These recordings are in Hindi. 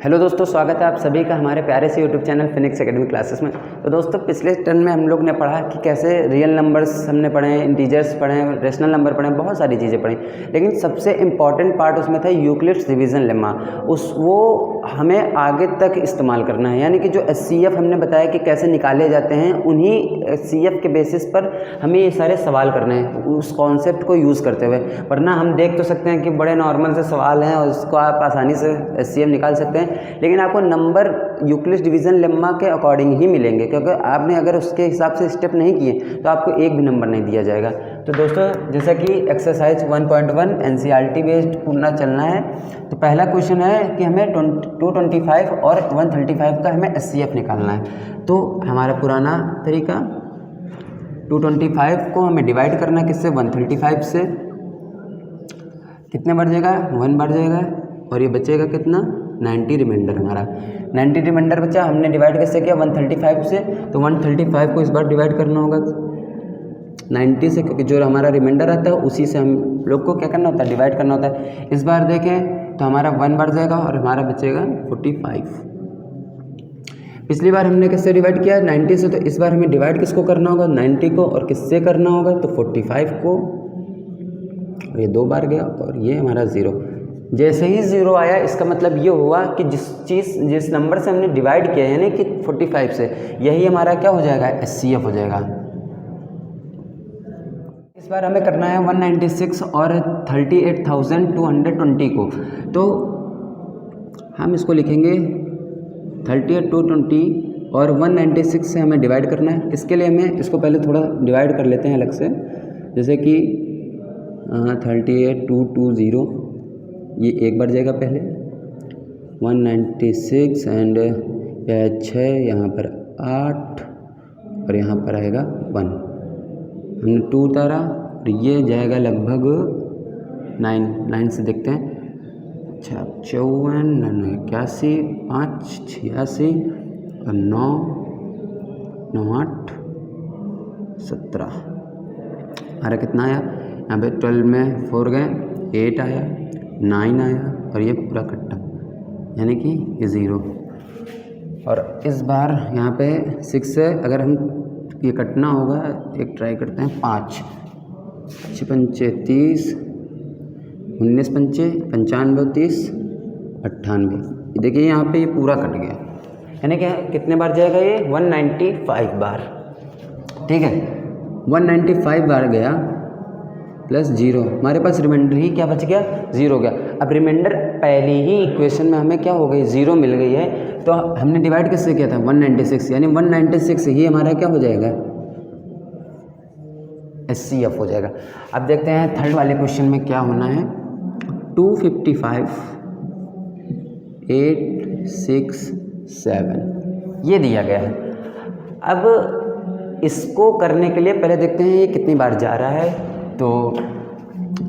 हेलो दोस्तों, स्वागत है आप सभी का हमारे प्यारे से YouTube channel Phoenix academy classes में। तो दोस्तों, पिछले टर्म में हम लोग ने पढ़ा कि कैसे रियल नंबर्स हमने पढ़े हैं, इंटीजर्स पढ़े हैं, रेशनल नंबर पढ़े हैं, बहुत सारी चीज़ें पढ़ी। लेकिन सबसे इम्पॉर्टेंट पार्ट उसमें था यूक्लिड्स डिवीज़न लेमा। वो हमें आगे तक इस्तेमाल करना है, यानी कि जो एचसीएफ हमने बताया कि कैसे निकाले जाते हैं, उन्हीं एचसीएफ के बेसिस पर हमें ये सारे सवाल करने हैं उस कॉन्सेप्ट को यूज़ करते हुए। वरना हम देख तो सकते हैं कि बड़े नॉर्मल से सवाल हैं और उसको आप आसानी से एचसीएफ निकाल सकते हैं, लेकिन आपको नंबर यूक्लिड्स डिवीज़न लेम्मा के अकॉर्डिंग ही मिलेंगे, क्योंकि आपने अगर उसके हिसाब से स्टेप नहीं किए तो आपको एक भी नंबर नहीं दिया जाएगा। तो दोस्तों, जैसा कि एक्सरसाइज 1.1 एनसीईआरटी बेस्ड पूरा चलना है, तो पहला क्वेश्चन है कि हमें 225 और 135 का हमें एचसीएफ निकालना है। तो हमारा पुराना तरीका 225 को हमें डिवाइड करना है किससे, 135 से। कितने बढ़ जाएगा, 1 बढ़ जाएगा, और ये बचेगा कितना, 90 रिमाइंडर। हमारा 90 रिमाइंडर बचा, हमने डिवाइड कैसे किया, 135 से। तो 135 को इस बार डिवाइड करना होगा 90 से, क्योंकि जो हमारा रिमाइंडर आता है उसी से हम लोग को क्या करना होता है, डिवाइड करना होता है। इस बार देखें तो हमारा 1 बढ़ जाएगा और हमारा बचेगा 45। पिछली बार हमने किससे डिवाइड किया, 90 से। तो इस बार हमें डिवाइड किसको करना होगा, 90 को, और किससे करना होगा, तो 45 को। ये 2 बार गया और ये हमारा 0। जैसे ही 0 आया, इसका मतलब ये हुआ कि जिस नंबर से हमने डिवाइड किया, यानी कि 45 से, यही हमारा क्या हो जाएगा, एचसीएफ हो जाएगा। इस बार हमें करना है 196 और 38,220 को। तो हम इसको लिखेंगे 38,220 और 196 से हमें डिवाइड करना है। इसके लिए हमें इसको पहले थोड़ा डिवाइड कर लेते हैं अलग से, जैसे कि 38,220, ये 1 बढ़ जाएगा पहले, 196 एंड 6, यहाँ पर 8 और यहाँ पर आएगा 1। हमने 2 उतारा और ये जाएगा लगभग 9 से देखते हैं। अच्छा, 54, 81, 5, 86 और 9, 8, 17। हमारा कितना आया, यहाँ पे 12 में 4 गए, 8 आया, 9 आया, और ये पूरा कट्टा, यानी कि ये 0। और इस बार यहाँ पे 6 से अगर हम ये कटना होगा, एक ट्राई करते हैं, 5, 55, 30, 19, 55, 95, 30, 98। देखिए यहाँ पे ये पूरा कट गया, यानी कि कितने बार जाएगा ये, 195 बार। ठीक है, 195 बार गया प्लस 0, हमारे पास रिमाइंडर ही क्या बच गया, 0 गया। अब रिमाइंडर पहले ही इक्वेशन में हमें क्या हो गई, 0 मिल गई है, तो हमने डिवाइड किससे किया था, 196, यानी 196 ही हमारा क्या हो जाएगा, एचसीएफ हो जाएगा। अब देखते हैं थर्ड वाले क्वेश्चन में क्या होना है। 255, 8, 6, 7 ये दिया गया है। अब इसको करने के लिए पहले देखते हैं ये कितनी बार जा रहा है, तो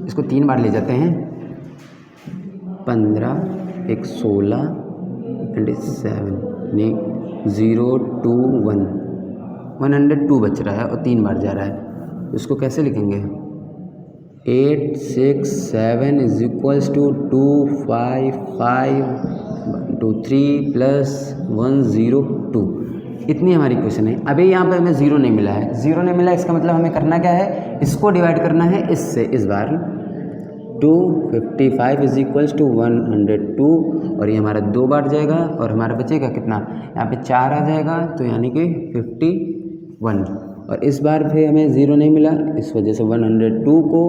इसको 3 बार ले जाते हैं, 15, 1, 16 एंड 7, यानी 0, 2, 1, 102 बच रहा है और 3 बार जा रहा है। तो इसको कैसे लिखेंगे, 8, 6, 7 इज इक्वल्स टू 2, 5, 2, 3 प्लस 1, 0, 2। इतनी हमारी क्वेश्चन है। अभी यहाँ पे हमें 0 नहीं मिला है, 0 नहीं मिला, इसका मतलब हमें करना क्या है, इसको डिवाइड करना है इससे। इस बार 255 इज इक्वल्स टू 102, और ये हमारा 2 बार जाएगा और हमारा बचेगा कितना, यहाँ पे 4 आ जाएगा, तो यानी कि 51। और इस बार भी हमें 0 नहीं मिला, इस वजह से 102 को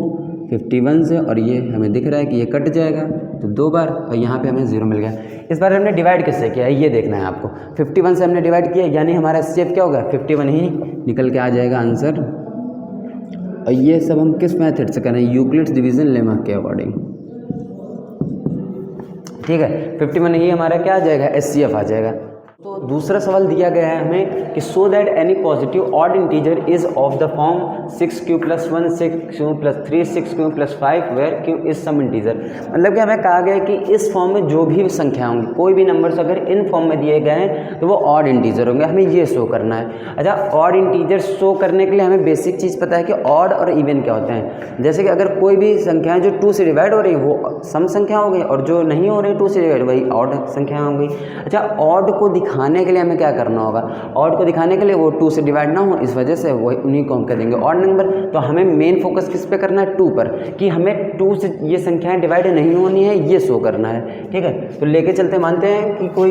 51 से, और ये हमें दिख रहा है कि ये कट जाएगा, तो 2 बार, और यहाँ पे हमें 0 मिल गया। इस बार हमने डिवाइड किससे किया है, ये देखना है आपको। 51 से हमने डिवाइड किया, यानी हमारा एचसीएफ क्या होगा, 51 ही निकल के आ जाएगा आंसर। और ये सब हम किस मेथड से करें, यूक्लिड्स डिवीज़न लेमा के अकॉर्डिंग। ठीक है, 51 ही हमारा क्या आ जाएगा, एचसीएफ आ जाएगा। तो दूसरा सवाल दिया गया है हमें कि so that any positive odd integer is of the form 6q + 1 6q + 3 6q + 5 where q is some integer. मतलब कि हमें कहा गया है कि इस फॉर्म में जो भी संख्या होंगी, कोई भी नंबर्स अगर इन फॉर्म में दिए गए हैं तो वो ऑड इंटीजर होंगे, हमें ये शो करना है। अच्छा, ऑड इंटीजर शो करने के लिए हमें बेसिक चीज़ पता है कि ऑड और इवन क्या होते हैं। जैसे कि अगर कोई भी संख्याएँ जो 2 से डिवाइड हो रही है वो सम संख्या हो गई, और जो नहीं हो रही 2 से डिवाइड वही ऑड संख्या हो गई। अच्छा, ऑड को दिखाने के लिए हमें क्या करना होगा, ऑड को दिखाने के लिए वो 2 से डिवाइड ना हो, इस वजह से वो उन्हीं को हम कह देंगे ऑड नंबर। तो हमें मेन फोकस किस पे करना है, 2 पर, कि हमें 2 से ये संख्याएं डिवाइड नहीं होनी है, ये शो करना है। ठीक है, तो लेके चलते मानते हैं कि कोई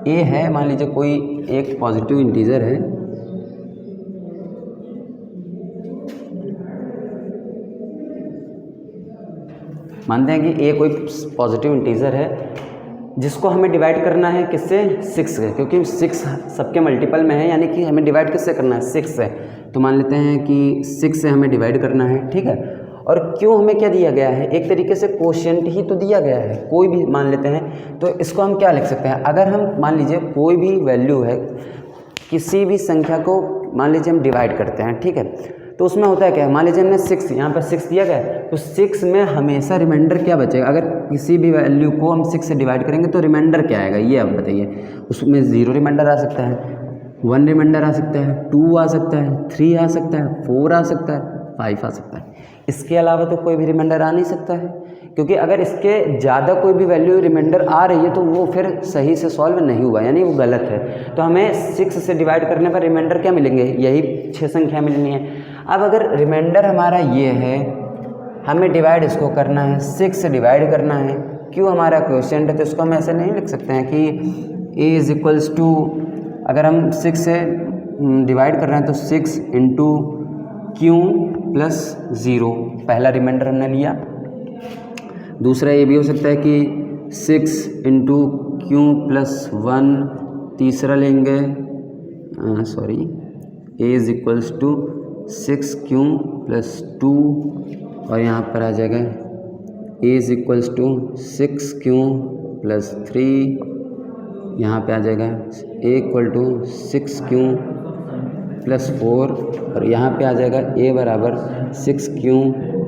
ए है, मान लीजिए कोई एक पॉजिटिव इंटीजर है, मानते हैं कि ए कोई पॉजिटिव इंटीजर है जिसको हमें डिवाइड करना है किससे, 6 से, क्योंकि 6 सबके मल्टीपल में है, यानी कि हमें डिवाइड किससे करना है, 6 से। तो मान लेते हैं कि 6 से हमें डिवाइड करना है। ठीक है, और क्यों हमें क्या दिया गया है, एक तरीके से कोशेंट ही तो दिया गया है, कोई भी मान लेते हैं। तो इसको हम क्या लिख सकते हैं, अगर हम मान लीजिए कोई भी वैल्यू है, किसी भी संख्या को मान लीजिए हम डिवाइड करते हैं, ठीक है, तो उसमें होता है क्या, मान लीजिए हमने 6 यहाँ पर 6 दिया गया है, तो 6 में हमेशा रिमाइंडर क्या बचेगा। अगर किसी भी वैल्यू को हम 6 से डिवाइड करेंगे तो रिमाइंडर क्या आएगा, ये आप बताइए। उसमें 0 रिमाइंडर आ सकता है, 1 रिमाइंडर आ सकता है, 2 आ सकता है, 3 आ सकता है, 4 आ सकता है, 5 आ सकता है। इसके अलावा तो कोई भी रिमाइंडर आ नहीं सकता है, क्योंकि अगर इसके ज़्यादा कोई भी वैल्यू रिमाइंडर आ रही है तो वो फिर सही से सॉल्व नहीं हुआ, यानी वो गलत है। तो हमें 6 से डिवाइड करने पर रिमाइंडर क्या मिलेंगे, यही 6 संख्या मिलनी है। अब अगर रिमाइंडर हमारा ये है, हमें डिवाइड इसको करना है, 6 से डिवाइड करना है, क्यों हमारा क्वेश्चन है, तो इसको हम ऐसे नहीं लिख सकते हैं कि a इज इक्वल्स टू, अगर हम 6 से डिवाइड कर रहे हैं तो 6 इंटू क्यू प्लस 0, पहला रिमाइंडर हमने लिया। दूसरा ये भी हो सकता है कि 6 इंटू क्यू प्लस 1, तीसरा लेंगे a is equals to 6q plus 2, और यहाँ पर आ जाएगा a is equals to 6q plus 3, यहाँ पे आ जाएगा a equal to 6q plus 4, और यहाँ पे आ जाएगा a बराबर 6q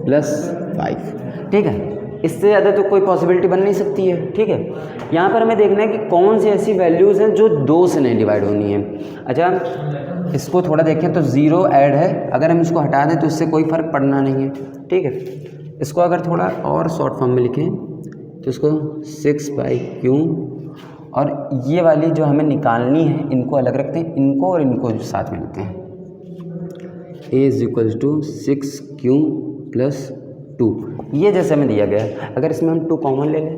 प्लस 5। ठीक है, इससे ज़्यादा तो कोई पॉसिबिलिटी बन नहीं सकती है। ठीक है, यहाँ पर हमें देखना है कि कौन सी ऐसी वैल्यूज़ हैं जो 2 से नहीं डिवाइड होनी है। अच्छा, इसको थोड़ा देखें तो 0 ऐड है, अगर हम इसको हटा दें तो इससे कोई फ़र्क पड़ना नहीं है। ठीक है, इसको अगर थोड़ा और शॉर्ट फॉर्म में लिखें तो इसको 6/q, और ये वाली जो हमें निकालनी है इनको अलग रखते हैं, इनको और इनको साथ में लिखते हैं। a is equals to 6q plus 2, ये जैसे हमें दिया गया है। अगर इसमें हम 2 कॉमन ले लें,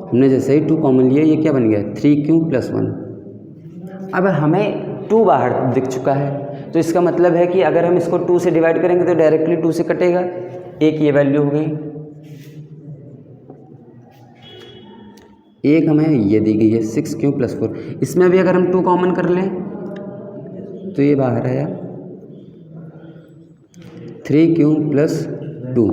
हमने जैसे ही 2 कॉमन लिया, ये क्या बन गया 3q प्लस 1। अब हमें 2 बाहर दिख चुका है, तो इसका मतलब है कि अगर हम इसको 2 से डिवाइड करेंगे तो डायरेक्टली 2 से कटेगा, एक ये वैल्यू हो गई, एक हमें ये दी गई है 6q प्लस 4। इसमें भी अगर हम 2 कॉमन कर लें तो ये बाहर आया 3q प्लस 2,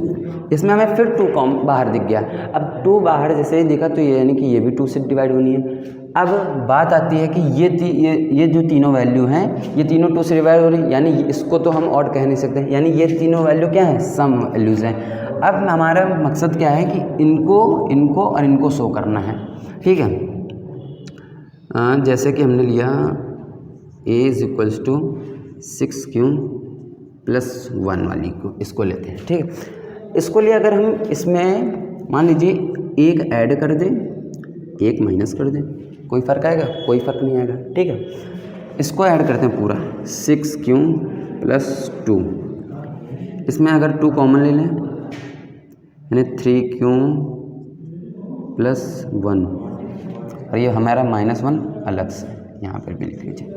इसमें हमें फिर 2 बाहर दिख गया। अब 2 बाहर जैसे ही दिखा तो ये यानी कि ये भी 2 से डिवाइड होनी है। अब बात आती है कि ये जो तीनों वैल्यू हैं, ये तीनों 2 से डिवाइड हो रही, यानी इसको तो हम ऑड कह नहीं सकते, यानी ये तीनों वैल्यू क्या है, सम वैल्यूज़ हैं। अब हमारा मकसद क्या है कि इनको और इनको शो करना है। ठीक है, जैसे कि हमने लिया a is equals to 6q plus 1 वाली को, इसको लेते हैं। ठीक है, इसको लिए अगर हम इसमें मान लीजिए एक ऐड कर दें, एक माइनस कर दें, कोई फ़र्क आएगा, कोई फ़र्क नहीं आएगा। ठीक है, इसको ऐड करते हैं पूरा 6q प्लस 2, इसमें अगर 2 कॉमन ले लें यानी 3q प्लस 1, और ये हमारा -1 अलग से यहाँ पर भी लिख लीजिए।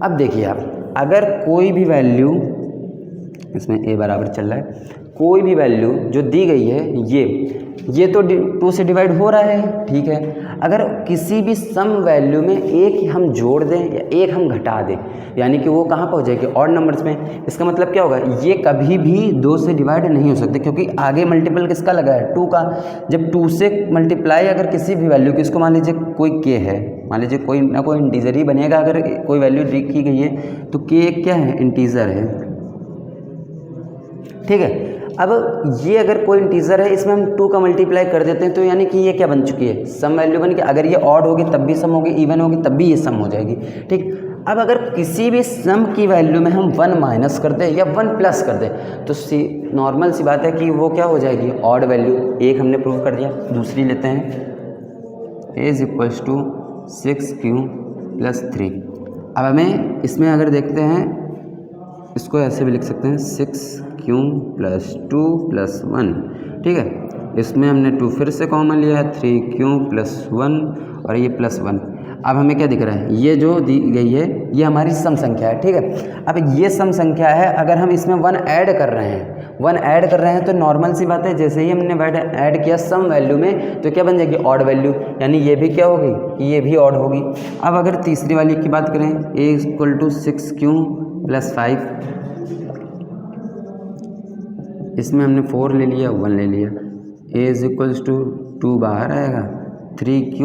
अब देखिए आप, अगर कोई भी वैल्यू, इसमें a बराबर चल रहा है, कोई भी वैल्यू जो दी गई है ये तो 2 से डिवाइड हो रहा है, ठीक है। अगर किसी भी सम वैल्यू में एक हम जोड़ दें या एक हम घटा दें, यानी कि वो कहाँ पर हो जाएगी, ऑड नंबर्स में। इसका मतलब क्या होगा, ये कभी भी 2 से डिवाइड नहीं हो सकते, क्योंकि आगे मल्टीपल किसका लगा है, 2 का। जब 2 से मल्टीप्लाई अगर किसी भी वैल्यू की, इसको मान लीजिए कोई के है, मान लीजिए कोई ना कोई इंटीजर ही बनेगा, अगर कोई वैल्यू लिखी गई है तो के क्या है, इंटीजर है, ठीक है। अब ये अगर कोई इंटीजर है, इसमें हम 2 का मल्टीप्लाई कर देते हैं, तो यानी कि ये क्या बन चुकी है, सम वैल्यू बन के। अगर ये ऑड होगी तब भी सम होगी, इवन होगी तब भी ये सम हो जाएगी, ठीक। अब अगर किसी भी सम की वैल्यू में हम 1 माइनस कर दें या 1 प्लस कर दें, तो नॉर्मल सी बात है कि वो क्या हो जाएगी, ऑड वैल्यू। एक हमने प्रूव कर दिया, दूसरी लेते हैं, a is equals to 6q + 3। अब हमें इसमें अगर देखते हैं, इसको ऐसे भी लिख सकते हैं 6q + 2 + 1, ठीक है। इसमें हमने 2 फिर से कॉमन लिया है, 3q + 1 और ये +1। अब हमें क्या दिख रहा है, ये जो दी गई है ये हमारी सम संख्या है, ठीक है। अब ये सम संख्या है, अगर हम इसमें 1 ऐड कर रहे हैं, तो नॉर्मल सी बात है, जैसे ही हमने ऐड किया सम वैल्यू में, तो क्या बन जाएगी, ऑड वैल्यू, यानी ये भी क्या होगी, कि ये भी ऑड होगी। अब अगर तीसरी वाली की बात करें, a = 6q + 5, इसमें हमने 4 ले लिया, 1 ले लिया, a = 2 बाहर आएगा, 3q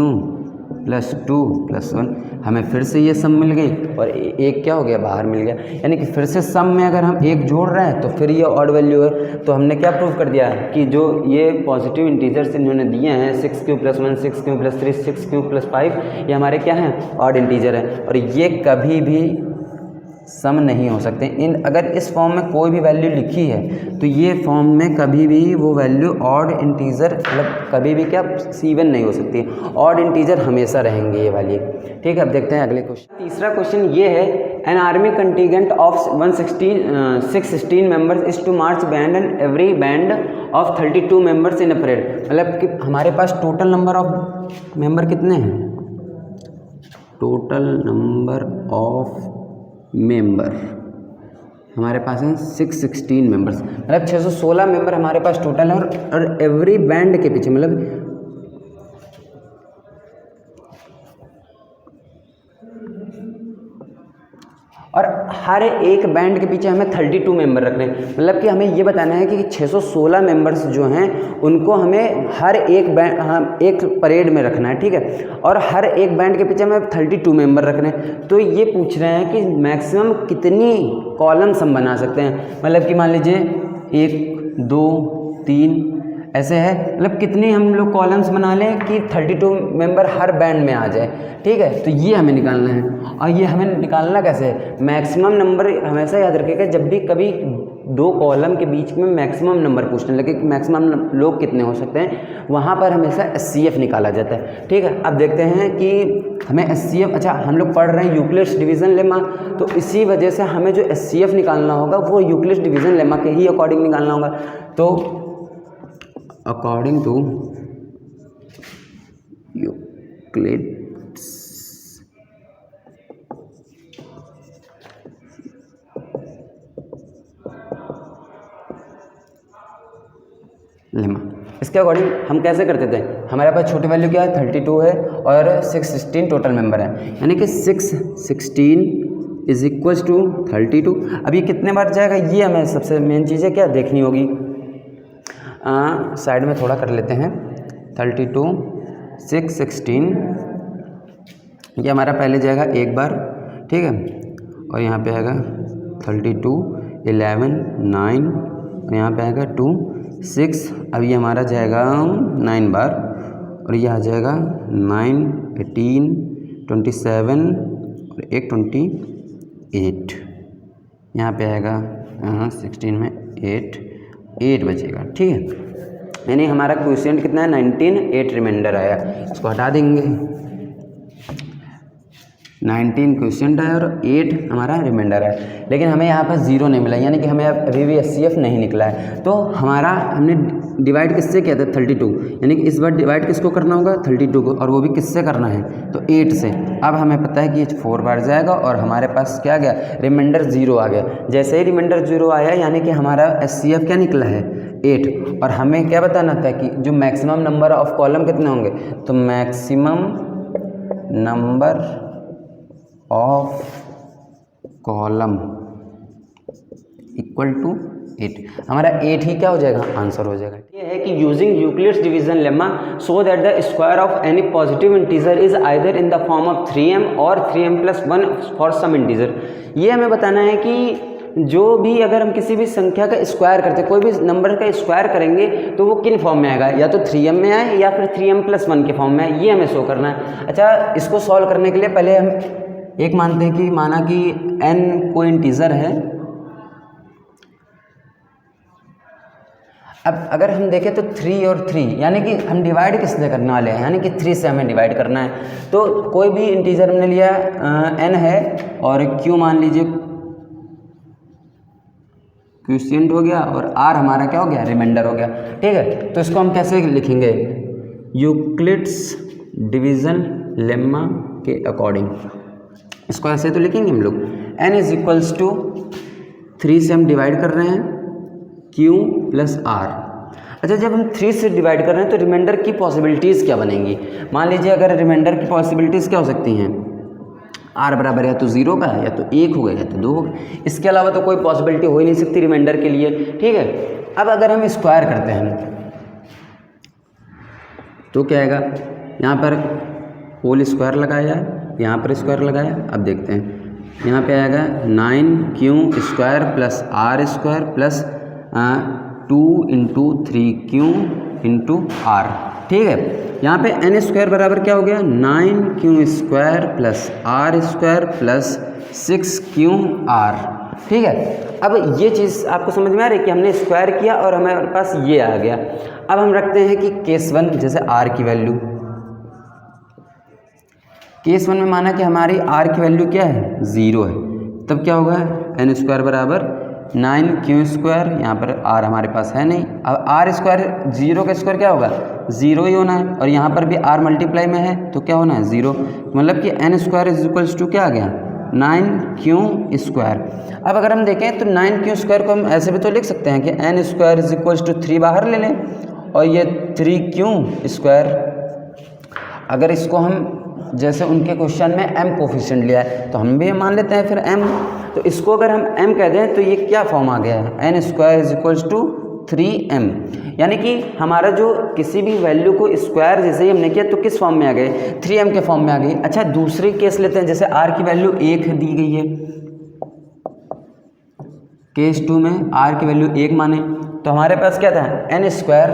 + 2 + 1, हमें फिर से ये सम मिल गई और एक क्या हो गया, बाहर मिल गया। यानी कि फिर से सम में अगर हम एक जोड़ रहे हैं तो फिर ये ऑड वैल्यू है। तो हमने क्या प्रूव कर दिया कि जो ये पॉजिटिव इंटीजर्स इन्होंने दिए हैं, 6q + 1, 6q + 3, 6q + 5, ये हमारे क्या हैं, ऑड इंटीजर हैं, और ये कभी भी सम नहीं हो सकते। अगर इस फॉर्म में कोई भी वैल्यू लिखी है तो ये फॉर्म में कभी भी वो वैल्यू ऑड इंटीजर, मतलब कभी भी क्या, इवन नहीं हो सकती, ऑड इंटीजर हमेशा रहेंगे ये वाली, ठीक है। अब देखते हैं अगले क्वेश्चन। तीसरा क्वेश्चन ये है, an army contingent of 616 members is to march band and every band of 32 members in a parade. मतलब कि हमारे पास टोटल नंबर ऑफ मेंबर कितने हैं, टोटल नंबर ऑफ मेंबर हमारे पास हैं 616 मेंबर्स, मतलब 616 मेंबर हमारे पास टोटल है। और एवरी बैंड के पीछे, मतलब और हर एक बैंड के पीछे हमें 32 मेंबर रखने हैं। मतलब कि हमें ये बताना है कि 616 मेंबर्स जो हैं उनको हमें हर एक बैंड, एक परेड में रखना है, ठीक है। और हर एक बैंड के पीछे हमें 32 मेंबर रखने हैं। तो ये पूछ रहे हैं कि मैक्सिमम कितनी कॉलम्स हम बना सकते हैं। मतलब कि मान लीजिए 1 2 3 ऐसे है, मतलब कितनी हम लोग कॉलम्स बना लें कि 32 मेंबर हर बैंड में आ जाए, ठीक है। तो ये हमें निकालना है। और ये हमें निकालना कैसे है, मैक्सिमम नंबर हमेशा याद रखिएगा, जब भी कभी 2 कॉलम के बीच में मैक्सिमम नंबर पूछने लगे कि मैक्सिमम लोग कितने हो सकते हैं, वहाँ पर हमेशा SCF निकाला जाता है, ठीक है। अब देखते हैं कि हमें SCF, अच्छा हम लोग पढ़ रहे हैं यूक्लिड्स डिवीज़न लेमा, तो इसी वजह से हमें जो SCF निकालना होगा वो यूक्लिड्स डिवीज़न लेमा के ही अकॉर्डिंग निकालना होगा। तो अकॉर्डिंग टू यूक्लिड्स लेमा, इसके अकॉर्डिंग हम कैसे करते थे, हमारे पास छोटी वैल्यू क्या है, 32 है और 616 टोटल मेंबर है, यानी कि 616 इज इक्वल्स टू 32। अब ये कितने बार जाएगा, ये हमें सबसे मेन चीज़ है क्या देखनी होगी। साइड में थोड़ा कर लेते हैं, 32 616, ये हमारा पहले जाएगा एक बार, ठीक है। और यहाँ पे आएगा 32 11 9 और यहाँ पे आएगा 2 6। अब ये हमारा जाएगा 9 बार और ये आ जाएगा 9 18 27 और एक 28। यहाँ पे आएगा 16 में 8 बचेगा, ठीक है। यानी हमारा क्वोशिएंट कितना है 19, 8 रिमाइंडर आया, इसको हटा देंगे। 19 क्वेश्चन है और 8 हमारा रिमाइंडर है, लेकिन हमें यहाँ पर 0 नहीं मिला, यानी कि हमें अभी भी HCF नहीं निकला है। तो हमारा हमने डिवाइड किससे किया था 32, यानी कि इस बार डिवाइड किसको करना होगा 32 को, और वो भी किससे करना है तो 8 से। अब हमें पता है कि 4 बार जाएगा और हमारे पास क्या गया रिमाइंडर 0 आ गया। जैसे ही रिमाइंडर 0 आया यानी कि हमारा HCF क्या निकला है 8, और हमें क्या बताना था कि जो मैक्सिमम नंबर ऑफ कॉलम कितने होंगे, तो maximum number of column equal to 8, हमारा 8 ही क्या हो जाएगा आंसर हो जाएगा। ये है कि using Euclid's division lemma so that the square of any positive integer is either in the form of 3m और 3m+1 फॉर सम इंटीजर। ये हमें बताना है कि जो भी अगर हम किसी भी संख्या का स्क्वायर करते हैं, कोई भी नंबर का स्क्वायर करेंगे तो वो किन फॉर्म में आएगा, या तो 3m में आए या फिर 3m+1 के फॉर्म में आए, ये हमें शो करना है। अच्छा, इसको सॉल्व करने के लिए पहले हम एक मानते हैं कि माना कि n कोई इंटीजर है। अब अगर हम देखें तो 3 और 3 यानी कि हम डिवाइड किससे करने वाले हैं, यानी कि 3 से हमें डिवाइड करना है। तो कोई भी इंटीजर हमने लिया n है और q मान लीजिए क्वोशिएंट हो गया और r हमारा क्या हो गया रिमाइंडर हो गया। ठीक है, तो इसको हम कैसे लिखेंगे यूक्लिड्स डिवीजन लेम्मा के अकॉर्डिंग। इसको ऐसे तो लिखेंगे हम लोग n इज इक्वल्स टू 3 से हम डिवाइड कर रहे हैं q प्लस r। अच्छा, जब हम 3 से डिवाइड कर रहे हैं तो रिमाइंडर की पॉसिबिलिटीज़ क्या बनेंगी। मान लीजिए अगर रिमाइंडर की पॉसिबिलिटीज़ क्या हो सकती हैं, r बराबर या तो 0 का है या तो 1 हो गया या तो 2 हो गया, इसके अलावा तो कोई पॉसिबिलिटी हो ही नहीं सकती रिमाइंडर के लिए। ठीक है, अब अगर हम स्क्वायर करते हैं तो क्या आएगा, यहाँ पर होल स्क्वायर लगाया जाए, यहाँ पर स्क्वायर लगाया। अब देखते हैं यहाँ पे आएगा 9q² plus r square plus 2 × 3q × r। ठीक है, यहाँ पे n स्क्वायर बराबर क्या हो गया 9q² plus r square plus 6qr। ठीक है, अब ये चीज़ आपको समझ में आ रही है कि हमने स्क्वायर किया और हमारे पास ये आ गया। अब हम रखते हैं कि केस 1 जैसे r की वैल्यू, केस 1 में माना कि हमारी r की वैल्यू क्या है 0 है, तब क्या होगा n स्क्वायर बराबर 9q², यहाँ पर r हमारे पास है नहीं। अब r स्क्वायर 0 का स्क्वायर क्या होगा 0 ही होना है, और यहाँ पर भी r मल्टीप्लाई में है तो क्या होना है 0, मतलब कि n square is equals to क्या आ गया 9q²। अब अगर हम देखें तो 9q² को हम ऐसे भी तो लिख सकते हैं कि n square is equals to 3 बाहर ले लें और ये 3q²। अगर इसको हम जैसे उनके क्वेश्चन में m कोफिशिएंट लिया है तो हम भी मान लेते हैं फिर m, तो इसको अगर हम m कह दें तो ये क्या फॉर्म आ गया है n square is equals to 3m, यानी कि हमारा जो किसी भी वैल्यू को स्क्वायर जैसे ही हमने किया तो किस फॉर्म में आ गए 3m के फॉर्म में आ गई। अच्छा, दूसरी केस लेते हैं, जैसे r की वैल्यू 1 दी गई है, केस 2 में r की वैल्यू 1 माने तो हमारे पास क्या था n square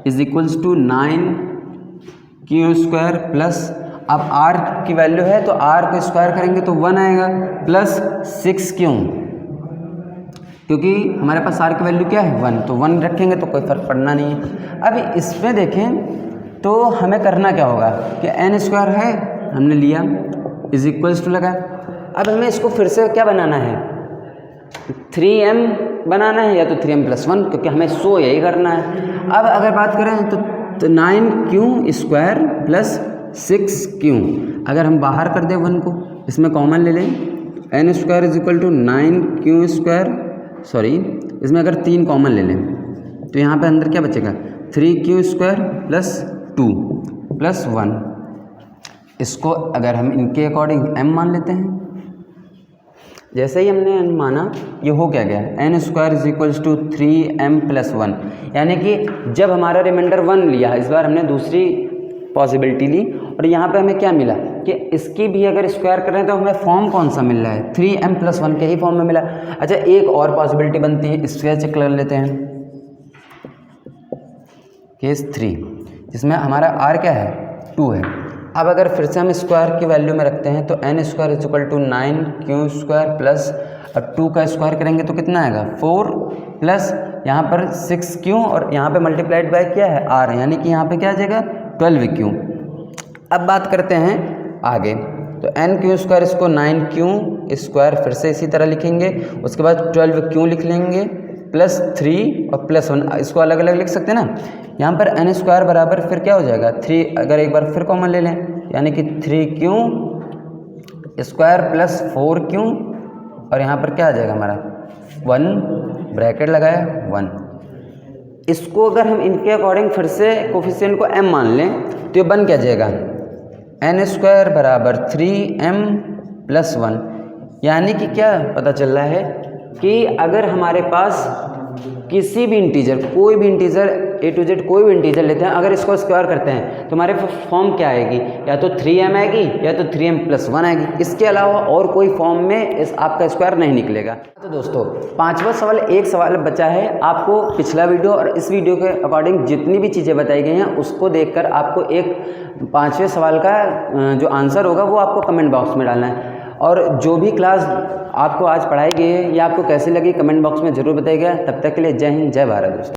is equals to 9q² plus, अब r की वैल्यू है तो r को स्क्वायर करेंगे तो 1 आएगा प्लस 6q, क्योंकि हमारे पास r की वैल्यू क्या है 1, तो 1 रखेंगे तो कोई फर्क पड़ना नहीं है। अब इसमें देखें तो हमें करना क्या होगा कि n स्क्वायर है हमने लिया इज इक्वल्स टू लगा, अब हमें इसको फिर से क्या बनाना है 3m बनाना है या तो 3m+1, क्योंकि हमें शो यही करना है। अब अगर बात करें तो 9q² प्लस 6q, अगर हम बाहर कर दें 1 को, इसमें कॉमन ले लें n square is equal to 9q², sorry इसमें अगर 3 कॉमन ले लें तो यहाँ पे अंदर क्या बचेगा 3q² प्लस 2 प्लस 1। इसको अगर हम इनके अकॉर्डिंग m मान लेते हैं, जैसे ही हमने n माना ये हो क्या गया n square is equals to 3m+1, यानी कि जब हमारा रिमाइंडर 1 लिया, इस बार हमने दूसरी पॉसिबिलिटी ली और यहाँ पे हमें क्या मिला कि इसकी भी अगर स्क्वायर करें तो हमें फॉर्म कौन सा मिल रहा है 3m+1 के ही फॉर्म में मिला। अच्छा, एक और पॉसिबिलिटी बनती है, इससे चेक कर लेते हैं केस 3, जिसमें हमारा r क्या है 2 है। अब अगर फिर से हम स्क्वायर की वैल्यू में रखते हैं तो n square is equal to 9q² plus, अब 2 का स्क्वायर करेंगे तो कितना आएगा 4 प्लस यहाँ पर 6q और यहाँ पे मल्टीप्लाइड बाय क्या है r, यानी कि यहाँ पे क्या आ जाएगा 12q। अब बात करते हैं आगे। तो एन क्यू स्क्वायर, इसको 9q स्क्वायर फिर से इसी तरह लिखेंगे। उसके बाद 12q लिख लेंगे प्लस 3 और प्लस 1, इसको अलग अलग लिख सकते हैं ना। यहाँ पर एन स्क्वायर बराबर फिर क्या हो जाएगा 3, अगर एक बार फिर कॉमन ले लें यानी कि 3q स्क्वायर प्लस 4q और यहाँ पर क्या आ जाएगा हमारा 1, ब्रैकेट लगाया 1। इसको अगर हम इनके अकॉर्डिंग फिर से कोफिशिएंट को m मान लें तो ये बन क्या जाएगा एन स्क्वायर बराबर 3m प्लस 1। यानी कि क्या पता चल रहा है कि अगर हमारे पास किसी भी इंटीजर, कोई भी इंटीजर A to Z कोई भी इंटीजर लेते हैं, अगर इसको स्क्वायर करते हैं तो हमारे फॉर्म क्या आएगी, या तो 3m आएगी या तो 3m प्लस 1 आएगी। इसके अलावा और कोई फॉर्म में इस आपका स्क्वायर नहीं निकलेगा। तो दोस्तों 5वां सवाल, एक सवाल बचा है। आपको पिछला वीडियो और इस वीडियो के अकॉर्डिंग जितनी भी चीज़ें बताई गई हैं उसको देखकर आपको एक 5वें सवाल का जो आंसर होगा वो आपको कमेंट बॉक्स में डालना है। और जो भी क्लास आपको आज पढ़ाई गई है या आपको कैसी लगी कमेंट बॉक्स में ज़रूर बताइएगा। तब तक के लिए जय हिंद, जय भारत दोस्तों।